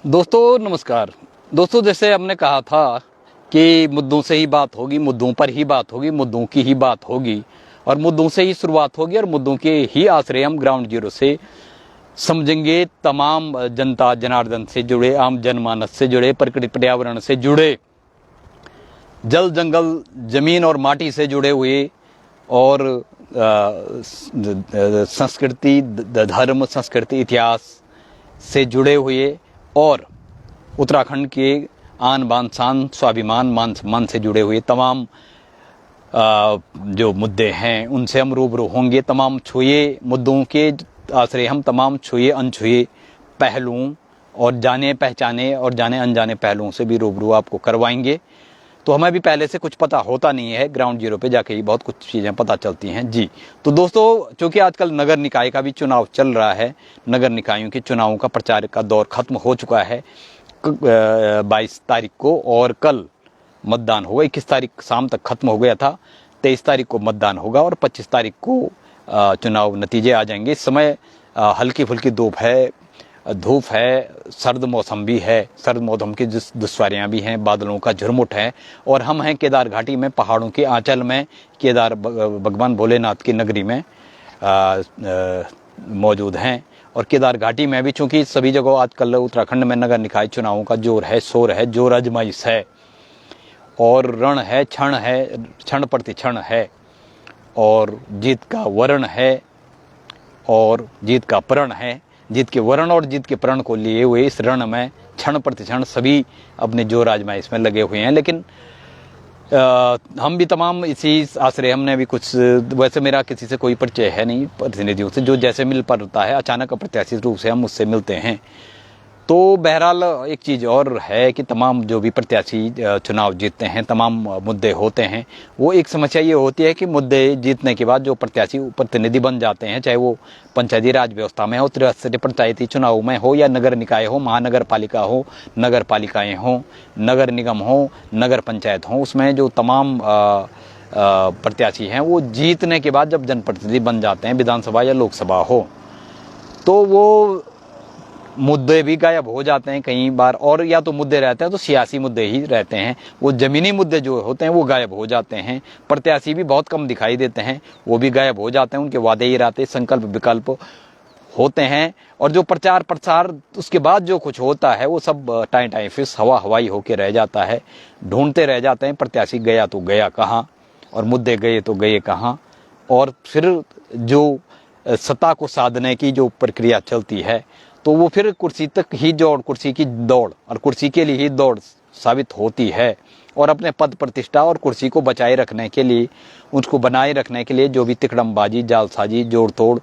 दोस्तों नमस्कार। दोस्तों जैसे हमने कहा था कि मुद्दों से ही बात होगी, मुद्दों पर ही बात होगी, मुद्दों की ही बात होगी और मुद्दों से ही शुरुआत होगी और मुद्दों के ही आश्रय हम ग्राउंड जीरो से समझेंगे। तमाम जनता जनार्दन से जुड़े, आम जनमानस से जुड़े, प्रकृति पर्यावरण से जुड़े, जल जंगल जमीन और माटी से जुड़े हुए और संस्कृति, धर्म, संस्कृति, इतिहास से जुड़े हुए और उत्तराखंड के आन बान शान स्वाभिमान मान सम्मान से जुड़े हुए तमाम जो मुद्दे हैं उनसे हम रूबरू होंगे। तमाम छुए मुद्दों के आश्रय हम तमाम छुए अनछुए पहलुओं और जाने पहचाने और जाने अनजाने पहलुओं से भी रूबरू आपको करवाएंगे। तो हमें भी पहले से कुछ पता होता नहीं है, ग्राउंड जीरो पे जाके ही बहुत कुछ चीज़ें पता चलती हैं जी। तो दोस्तों चूँकि आजकल नगर निकाय का भी चुनाव चल रहा है, नगर निकायों के चुनावों का प्रचार का दौर ख़त्म हो चुका है 22 तारीख को और कल मतदान होगा। 21 तारीख शाम तक ख़त्म हो गया था, 23 तारीख को मतदान होगा और 25 तारीख को चुनाव नतीजे आ जाएंगे। इस समय हल्की फुल्की धूप है, सर्द मौसम भी है, सर्द मौसम की दुश्वारियाँ भी हैं, बादलों का झुरमुट है और हम हैं केदार घाटी में, पहाड़ों के आंचल में, केदार भगवान भोलेनाथ की नगरी में मौजूद हैं। और केदार घाटी में भी चूँकि सभी जगह आजकल उत्तराखंड में नगर निकाय चुनावों का जोर है, शोर है, जोर आजमाइश है और रण है, क्षण प्रति क्षण है और जीत का वर्ण है और जीत का प्रण है। जीत के वर्ण और जीत के प्रण को लिए हुए इस रण में क्षण प्रति क्षण सभी अपने जोर आजमाइश में लगे हुए हैं। लेकिन हम भी तमाम इसी आश्रय, हमने भी कुछ, वैसे मेरा किसी से कोई परिचय है नहीं, प्रतिनिधियों से जो जैसे मिल पड़ता है अचानक अप्रत्याशित रूप से हम उससे मिलते हैं। तो बहरहाल एक चीज़ और है कि तमाम जो भी प्रत्याशी चुनाव जीतते हैं, तमाम मुद्दे होते हैं, वो एक समस्या ये होती है कि मुद्दे जीतने के बाद जो प्रत्याशी प्रतिनिधि बन जाते हैं, चाहे वो पंचायती राज व्यवस्था में हो, त्रिस्तरीय पंचायती चुनाव में हो या नगर निकाय हो, महानगर पालिका हो, नगर पालिकाएँ हों, नगर निगम हो, नगर पंचायत हो, उसमें जो तमाम प्रत्याशी हैं वो जीतने के बाद जब जनप्रतिनिधि बन जाते हैं, विधानसभा या लोकसभा हो, तो वो मुद्दे भी गायब हो जाते हैं कई बार। और या तो मुद्दे रहते हैं तो सियासी मुद्दे ही रहते हैं, वो ज़मीनी मुद्दे जो होते हैं वो गायब हो जाते हैं। प्रत्याशी भी बहुत कम दिखाई देते हैं, वो भी गायब हो जाते हैं, उनके वादे इरादे संकल्प विकल्प होते हैं। और जो प्रचार प्रसार उसके बाद जो कुछ होता है वो सब टाइम फिस हवाई होके रह जाता है। ढूंढते रह जाते हैं प्रत्याशी गया तो गया कहाँ और मुद्दे गए तो गए कहाँ। और फिर जो सत्ता को साधने की जो प्रक्रिया चलती है तो वो फिर कुर्सी तक ही कुर्सी की दौड़ और कुर्सी के लिए ही दौड़ साबित होती है। और अपने पद प्रतिष्ठा और कुर्सी को बचाए रखने के लिए, उसको बनाए रखने के लिए जो भी तिकड़मबाजी, जालसाजी, जोड़ तोड़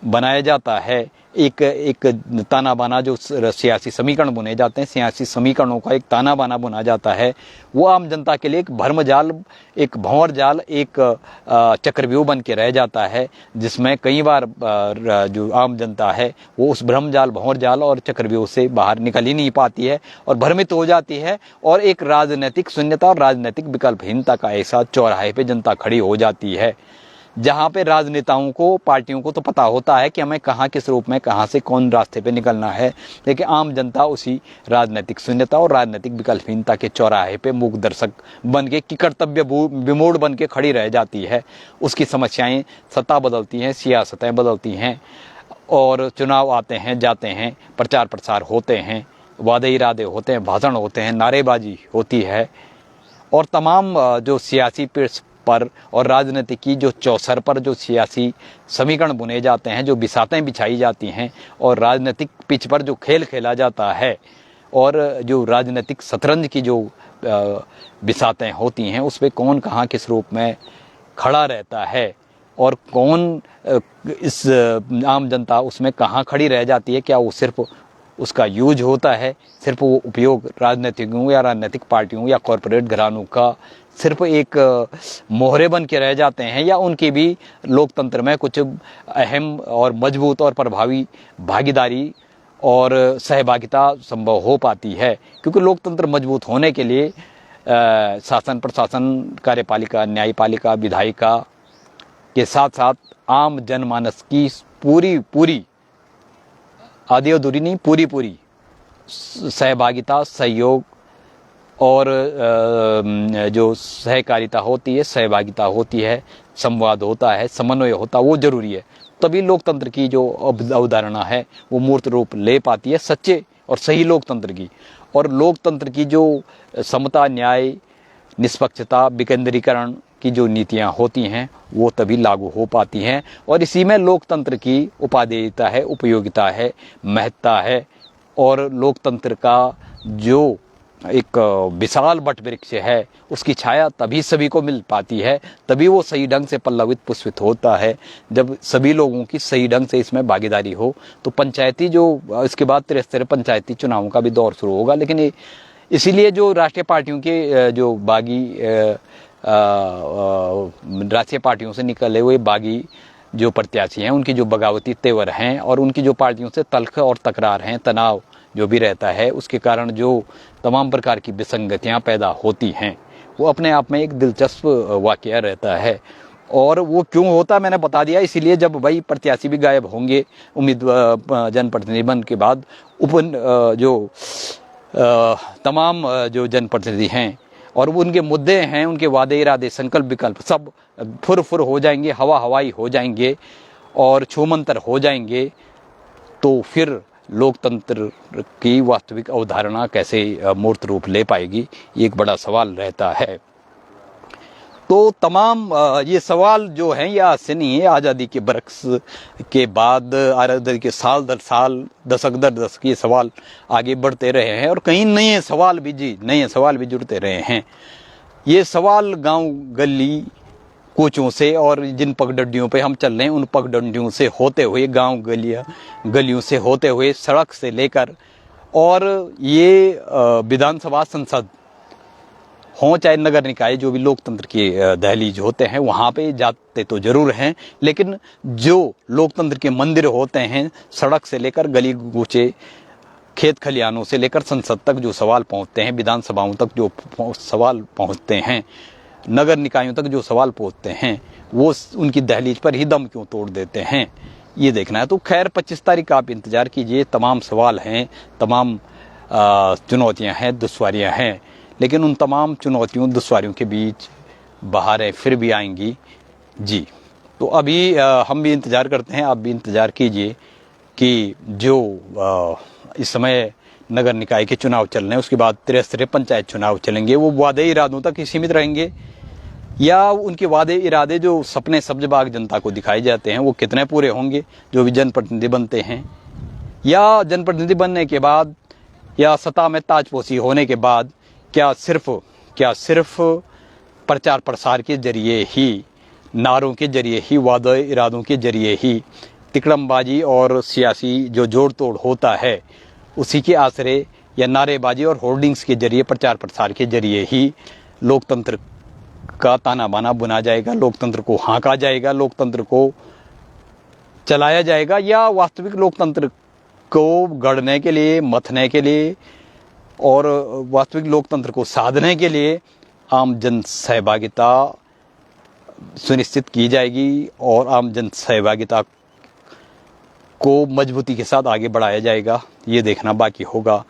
बनाया जाता है, एक ताना बाना जो सियासी समीकरण बुने जाते हैं, सियासी समीकरणों का एक ताना बाना बुना जाता है, वो आम जनता के लिए एक भ्रम जाल, एक भंवर जाल, एक चक्रव्यूह बन के रह जाता है, जिसमें कई बार जो आम जनता है वो उस भ्रम जाल, भंवर जाल और चक्रव्यूह से बाहर निकल ही नहीं पाती है और भ्रमित हो जाती है और एक राजनीतिक शून्यता और राजनीतिक विकल्पहीनता का ऐसा चौराहे पे जनता खड़ी हो जाती है, जहाँ पे राजनेताओं को, पार्टियों को तो पता होता है कि हमें कहाँ, किस रूप में, कहाँ से कौन रास्ते पे निकलना है, लेकिन आम जनता उसी राजनीतिक शून्यता और राजनीतिक विकल्पहीनता के चौराहे पे मूक दर्शक बन के, कि कर्तव्य विमूढ़ बन के खड़ी रह जाती है। उसकी समस्याएं, सत्ता बदलती हैं, सियासतें बदलती हैं और चुनाव आते हैं जाते हैं, प्रचार प्रसार होते हैं, वादे इरादे होते हैं, भाषण होते हैं, नारेबाजी होती है और तमाम जो सियासी पीढ़ पर और राजनीति की जो चौसर पर जो सियासी समीकरण बुने जाते हैं, जो बिसातें बिछाई जाती हैं और राजनीतिक पिच पर जो खेल खेला जाता है और जो राजनीतिक शतरंज की जो बिसातें होती हैं, उस पर कौन कहाँ किस रूप में खड़ा रहता है और कौन इस आम जनता उसमें कहाँ खड़ी रह जाती है, क्या वो सिर्फ उसका यूज होता है, सिर्फ वो उपयोग राजनीतिकों या राजनीतिक पार्टियों या कॉरपोरेट घरानों का सिर्फ एक मोहरे बन के रह जाते हैं, या उनकी भी लोकतंत्र में कुछ अहम और मजबूत और प्रभावी भागीदारी और सहभागिता संभव हो पाती है। क्योंकि लोकतंत्र मजबूत होने के लिए शासन, प्रशासन, कार्यपालिका, न्यायपालिका, विधायिका के साथ साथ आम जनमानस की पूरी आधी अधूरी नहीं, पूरी सहभागिता, सहयोग और जो सहकारिता होती है, सहभागिता होती है, संवाद होता है, समन्वय होता है, वो जरूरी है। तभी लोकतंत्र की जो अवधारणा है वो मूर्त रूप ले पाती है सच्चे और सही लोकतंत्र की। और लोकतंत्र की जो समता, न्याय, निष्पक्षता, विकेंद्रीकरण की जो नीतियां होती हैं वो तभी लागू हो पाती हैं। और इसी में लोकतंत्र की उपादेयता है, उपयोगिता है, महत्ता है। और लोकतंत्र का जो एक विशाल वटवृक्ष है उसकी छाया तभी सभी को मिल पाती है, तभी वो सही ढंग से पल्लवित पुष्पित होता है जब सभी लोगों की सही ढंग से इसमें भागीदारी हो। तो पंचायती जो इसके बाद 73 पंचायती चुनावों का भी दौर शुरू होगा। लेकिन इसीलिए जो राष्ट्रीय पार्टियों के जो बागी राष्ट्रीय पार्टियों से निकले हुए बागी जो प्रत्याशी हैं उनकी जो बगावती तेवर हैं और उनकी जो पार्टियों से तल्ख और तकरार हैं, तनाव जो भी रहता है, उसके कारण जो तमाम प्रकार की विसंगतियां पैदा होती हैं वो अपने आप में एक दिलचस्प वाकया रहता है। और वो क्यों होता मैंने बता दिया। इसीलिए जब भाई प्रत्याशी भी गायब होंगे उम्मीदवार जनप्रतिनिधि बनने के बाद, जो तमाम जो जनप्रतिनिधि हैं और उनके मुद्दे हैं, उनके वादे, इरादे, संकल्प, विकल्प सब फुर हो जाएंगे, हवाई हो जाएंगे और छूमंतर हो जाएंगे, तो फिर लोकतंत्र की वास्तविक अवधारणा कैसे मूर्त रूप ले पाएगी, ये एक बड़ा सवाल रहता है। तो तमाम ये सवाल जो हैं ये आज से नहीं है। आज़ादी के बरक्स के बाद, आज़ादी के साल दर साल, दशक दर दशक ये सवाल आगे बढ़ते रहे हैं और कई नए सवाल भी जुड़ते रहे हैं। ये सवाल गांव गली कूचों से और जिन पगडंडियों पे हम चल रहे हैं उन पगडंडियों से होते हुए, गांव गलियों से होते हुए, सड़क से लेकर, और ये विधानसभा, संसद हों चाहे नगर निकाय, जो भी लोकतंत्र के दहलीज होते हैं वहाँ पे जाते तो जरूर हैं। लेकिन जो लोकतंत्र के मंदिर होते हैं, सड़क से लेकर गली कूचे, खेत खलियानों से लेकर संसद तक जो सवाल पहुँचते हैं, विधानसभाओं तक जो सवाल पहुँचते हैं, नगर निकायों तक जो सवाल पहुँचते हैं, वो उनकी दहलीज पर ही दम क्यों तोड़ देते हैं, ये देखना है। तो खैर 25 तारीख का आप इंतज़ार कीजिए। तमाम सवाल हैं, तमाम चुनौतियाँ हैं, दुश्वारियाँ हैं, लेकिन उन तमाम चुनौतियों, दुश्वारियों के बीच बहारें फिर भी आएंगी जी। तो अभी हम भी इंतज़ार करते हैं, आप भी इंतज़ार कीजिए कि जो इस समय नगर निकाय के चुनाव चल रहे हैं, उसके बाद 73 पंचायत चुनाव चलेंगे, वो वादे इरादों तक ही सीमित रहेंगे या उनके वादे इरादे, जो सपने सब्जबाग जनता को दिखाए जाते हैं, वो कितने पूरे होंगे जो भी जनप्रतिनिधि बनते हैं, या जनप्रतिनिधि बनने के बाद या सत्ता में ताजपोशी होने के बाद क्या सिर्फ प्रचार प्रसार के जरिए ही, नारों के जरिए ही, वादे इरादों के जरिए ही, तिकड़मबाजी और सियासी जो जोड़ तोड़ होता है उसी के आसरे, या नारेबाजी और होर्डिंग्स के जरिए, प्रचार प्रसार के जरिए ही लोकतंत्र का ताना बाना बुना जाएगा, लोकतंत्र को हाँका जाएगा, लोकतंत्र को चलाया जाएगा, या वास्तविक लोकतंत्र को गढ़ने के लिए, मथने के लिए और वास्तविक लोकतंत्र को साधने के लिए आम जन सहभागिता सुनिश्चित की जाएगी और आम जन सहभागिता को मजबूती के साथ आगे बढ़ाया जाएगा, ये देखना बाकी होगा।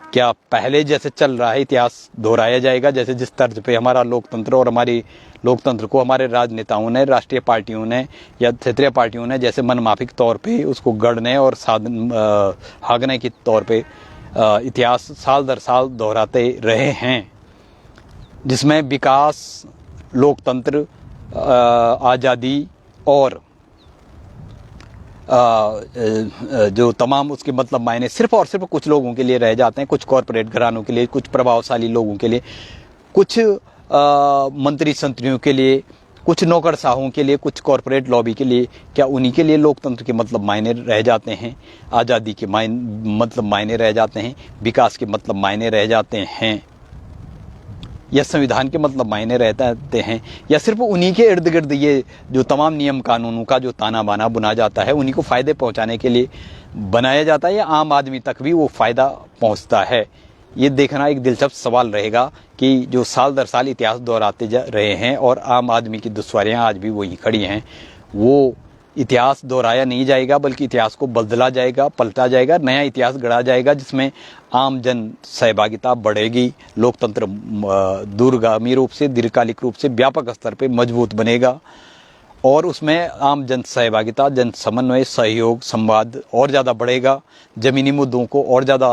क्या पहले जैसे चल रहा है इतिहास दोहराया जाएगा, जैसे जिस तर्ज पे हमारा लोकतंत्र और हमारी लोकतंत्र को हमारे राजनेताओं ने, राष्ट्रीय पार्टियों ने या क्षेत्रीय पार्टियों ने जैसे मनमाफिक तौर पे उसको गढ़ने और हाँकने के तौर पे इतिहास साल दर साल दोहराते रहे हैं, जिसमें विकास, लोकतंत्र, आज़ादी और जो तमाम उसके मतलब मायने सिर्फ और सिर्फ कुछ लोगों के लिए रह जाते हैं, कुछ कॉरपोरेट घरानों के लिए, कुछ प्रभावशाली लोगों के लिए, कुछ मंत्री संतरियों के लिए, कुछ नौकरशाहों के लिए, कुछ कॉरपोरेट लॉबी के लिए। क्या उन्हीं के लिए लोकतंत्र के मतलब मायने रह जाते हैं, आज़ादी के मतलब मायने रह जाते हैं, विकास के मतलब मायने रह जाते हैं, या संविधान के मतलब मायने रहते हैं, या सिर्फ उन्हीं के इर्द गिर्द ये जो तमाम नियम कानूनों का जो ताना बाना बुना जाता है उन्हीं को फ़ायदे पहुंचाने के लिए बनाया जाता है, या आम आदमी तक भी वो फ़ायदा पहुंचता है। ये देखना एक दिलचस्प सवाल रहेगा कि जो साल दर साल इतिहास दोहराते जा रहे हैं और आम आदमी की दुश्वारियाँ आज भी वही खड़ी हैं, वो इतिहास दोहराया नहीं जाएगा, बल्कि इतिहास को बदला जाएगा, पलटा जाएगा, नया इतिहास गढ़ा जाएगा, जिसमें आम जन सहभागिता बढ़ेगी, लोकतंत्र दूरगामी रूप से, दीर्घकालिक रूप से, व्यापक स्तर पे मजबूत बनेगा और उसमें आम जन सहभागिता, जन समन्वय, सहयोग, संवाद और ज़्यादा बढ़ेगा। ज़मीनी मुद्दों को और ज़्यादा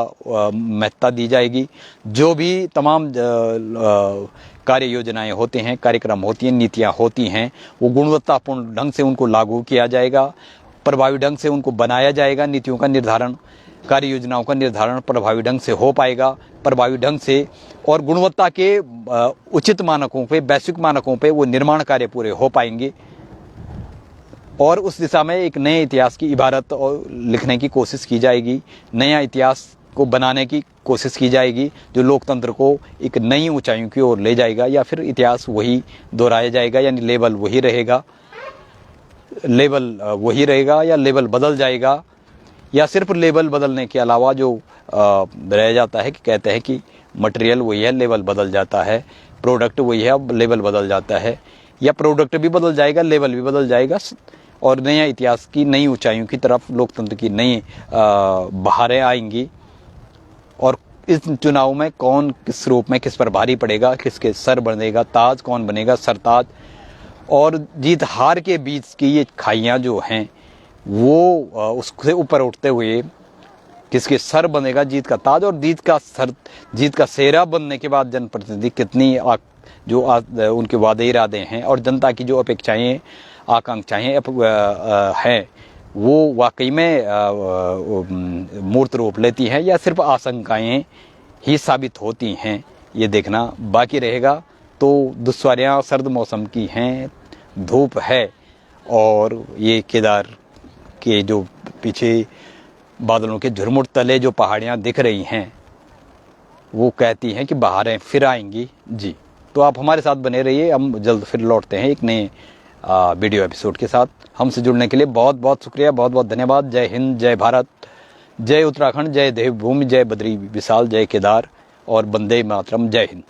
महत्ता दी जाएगी। जो भी तमाम कार्य योजनाएं होते हैं, कार्यक्रम होती हैं, नीतियां होती हैं, वो गुणवत्तापूर्ण ढंग से उनको लागू किया जाएगा, प्रभावी ढंग से उनको बनाया जाएगा। नीतियों का निर्धारण, कार्य योजनाओं का निर्धारण प्रभावी ढंग से हो पाएगा, प्रभावी ढंग से और गुणवत्ता के उचित मानकों पे, वैश्विक मानकों पे वो निर्माण कार्य पूरे हो पाएंगे और उस दिशा में एक नए इतिहास की इबारत और लिखने की कोशिश की जाएगी, नया इतिहास को बनाने की कोशिश की जाएगी, जो लोकतंत्र को एक नई ऊंचाइयों की ओर ले जाएगा। या फिर इतिहास वही दोहराया जाएगा, यानी लेवल वही रहेगा, या लेवल बदल जाएगा, या सिर्फ लेवल बदलने के अलावा जो रह जाता है कि कहते हैं कि मटेरियल वही है, लेवल बदल जाता है, प्रोडक्ट वही है, अब लेवल बदल जाता है, या प्रोडक्ट भी बदल जाएगा, लेवल भी बदल जाएगा और नया इतिहास की नई ऊंचाइयों की तरफ लोकतंत्र की नई बहारें आएंगी। और इस चुनाव में कौन किस रूप में किस पर भारी पड़ेगा, किसके सर बनेगा ताज, कौन बनेगा सरताज, और जीत हार के बीच की ये खाइयाँ जो हैं वो उससे ऊपर उठते हुए किसके सर बनेगा जीत का ताज, और जीत का सेहरा बनने के बाद जनप्रतिनिधि कितनी उनके वादे इरादे हैं और जनता की जो अपेक्षाएं आकांक्षाएं हैं वो वाकई में मूर्त रूप लेती हैं या सिर्फ आशंकाएं ही साबित होती हैं, ये देखना बाकी रहेगा। तो दुश्वारियाँ सर्द मौसम की हैं, धूप है और ये केदार के जो पीछे बादलों के झुरमुट तले जो पहाड़ियाँ दिख रही हैं वो कहती हैं कि बहारें फिर आएंगी। जी, तो आप हमारे साथ बने रहिए, हम जल्द फिर लौटते हैं एक नए वीडियो एपिसोड के साथ। हमसे जुड़ने के लिए बहुत बहुत शुक्रिया, बहुत बहुत धन्यवाद। जय हिंद, जय भारत, जय उत्तराखंड, जय देवभूमि, जय बद्री विशाल, जय केदार और वंदे मातरम। जय हिंद।